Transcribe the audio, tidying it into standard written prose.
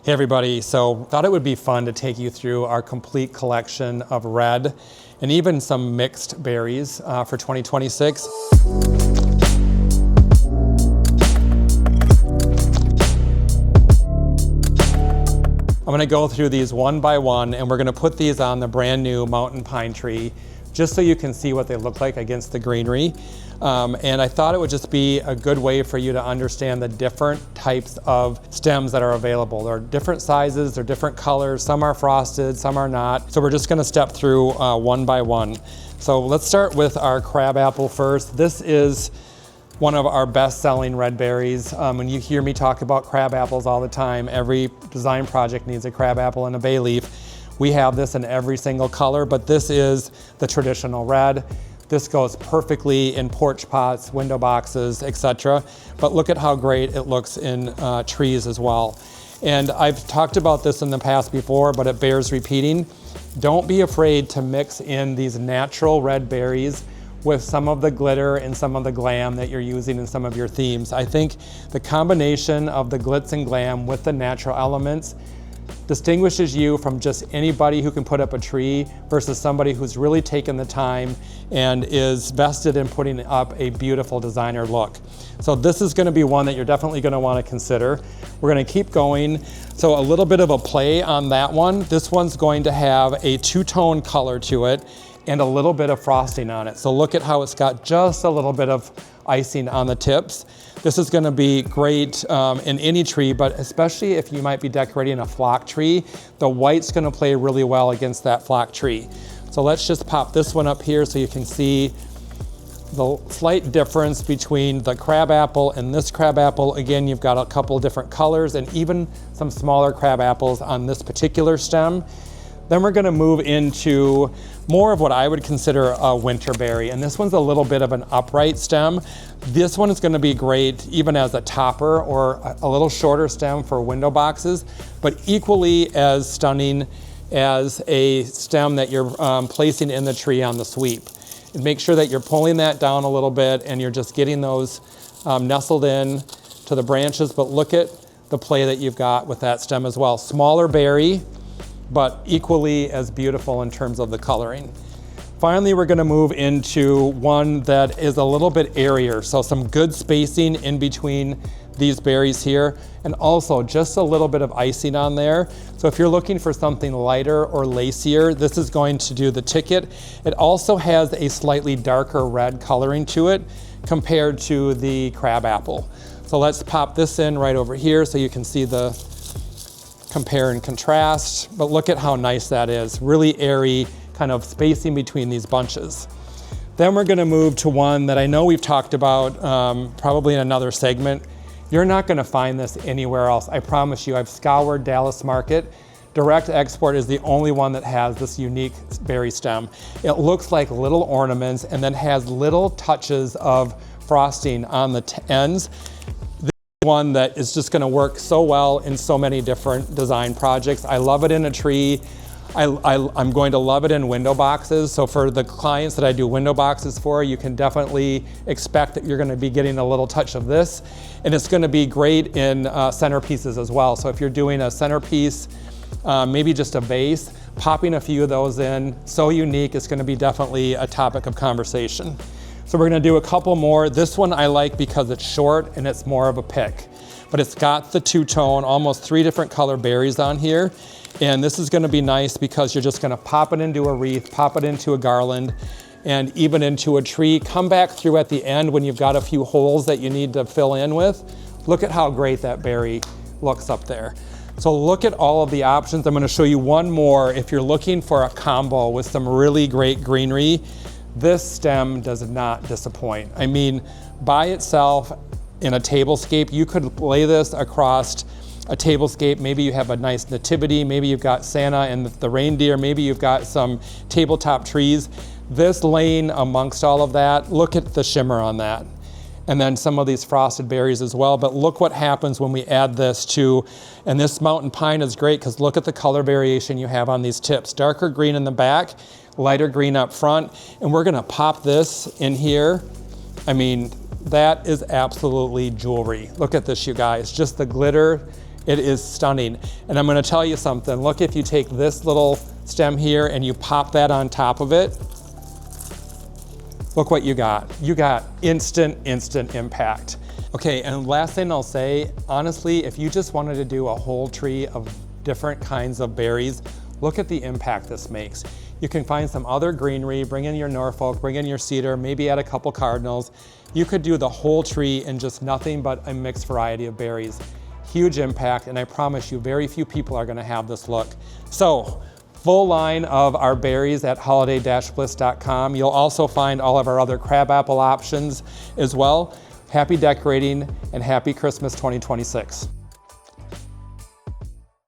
Hey everybody, so thought it would be fun to take you through our complete collection of red and even some mixed berries for 2026. I'm gonna go through these one by one and we're gonna put these on the brand new mountain pine tree just so you can see what they look like against the greenery. And I thought it would just be a good way for you to understand the different types of stems that are available. There are different sizes, they're different colors, some are frosted, some are not. So we're just gonna step through one by one. So let's start with our crabapple first. This is one of our best-selling red berries. When you hear me talk about crabapples all the time, every design project needs a crabapple and a bay leaf. We have this in every single color, but this is the traditional red. This goes perfectly in porch pots, window boxes, etc. But look at how great it looks in trees as well. And I've talked about this in the past before, but it bears repeating. Don't be afraid to mix in these natural red berries with some of the glitter and some of the glam that you're using in some of your themes. I think the combination of the glitz and glam with the natural elements distinguishes you from just anybody who can put up a tree versus somebody who's really taken the time and is vested in putting up a beautiful designer look. So this is gonna be one that you're definitely gonna wanna consider. We're gonna keep going. So a little bit of a play on that one. This one's going to have a two-tone color to it and a little bit of frosting on it. So look at how it's got just a little bit of icing on the tips. This is gonna be great in any tree, but especially if you might be decorating a flock tree, the white's gonna play really well against that flock tree. So let's just pop this one up here so you can see the slight difference between the crabapple and this crabapple. Again, you've got a couple different colors and even some smaller crabapples on this particular stem. Then we're gonna move into more of what I would consider a winter berry. And this one's a little bit of an upright stem. This one is gonna be great even as a topper or a little shorter stem for window boxes, but equally as stunning as a stem that you're placing in the tree on the sweep. And make sure that you're pulling that down a little bit and you're just getting those nestled in to the branches, but look at the play that you've got with that stem as well. Smaller berry, but equally as beautiful in terms of the coloring. Finally, we're gonna move into one that is a little bit airier, so some good spacing in between these berries here, and also just a little bit of icing on there. So if you're looking for something lighter or lacier, this is going to do the ticket. It also has a slightly darker red coloring to it compared to the crabapple. So let's pop this in right over here so you can see the compare and contrast, but look at how nice that is. Really airy, kind of spacing between these bunches. Then we're gonna move to one that I know we've talked about probably in another segment. You're not gonna find this anywhere else. I promise you, I've scoured Dallas Market. Direct Export is the only one that has this unique berry stem. It looks like little ornaments and then has little touches of frosting on the ends. One that is just gonna work so well in so many different design projects. I love it in a tree. I'm going to love it in window boxes. So for the clients that I do window boxes for, you can definitely expect that you're gonna be getting a little touch of this. And it's gonna be great in centerpieces as well. So if you're doing a centerpiece, maybe just a vase, popping a few of those in, so unique, it's gonna be definitely a topic of conversation. So we're gonna do a couple more. This one I like because it's short and it's more of a pick, but it's got the two-tone, almost 3 different color berries on here. And this is gonna be nice because you're just gonna pop it into a wreath, pop it into a garland, and even into a tree. Come back through at the end when you've got a few holes that you need to fill in with. Look at how great that berry looks up there. So look at all of the options. I'm gonna show you one more. If you're looking for a combo with some really great greenery, this stem does not disappoint. I mean, by itself in a tablescape, you could lay this across a tablescape. Maybe you have a nice nativity, maybe you've got Santa and the reindeer, maybe you've got some tabletop trees. This laying amongst all of that, look at the shimmer on that. And then some of these frosted berries as well. But look what happens when we add this to, and this mountain pine is great because look at the color variation you have on these tips. Darker green in the back, lighter green up front. And we're gonna pop this in here. I mean, that is absolutely jewelry. Look at this, you guys. Just the glitter It is stunning. And I'm gonna tell you something. Look, if you take this little stem here and you pop that on top of it, look what you got. You got instant impact. Okay, and last thing I'll say, honestly, if you just wanted to do a whole tree of different kinds of berries, look at the impact this makes. You can find some other greenery, bring in your Norfolk, bring in your cedar, maybe add a couple cardinals. You could do the whole tree in just nothing but a mixed variety of berries. Huge impact, and I promise you, very few people are gonna have this look. So, full line of our berries at holiday-bliss.com. You'll also find all of our other crabapple options as well. Happy decorating and happy Christmas 2026.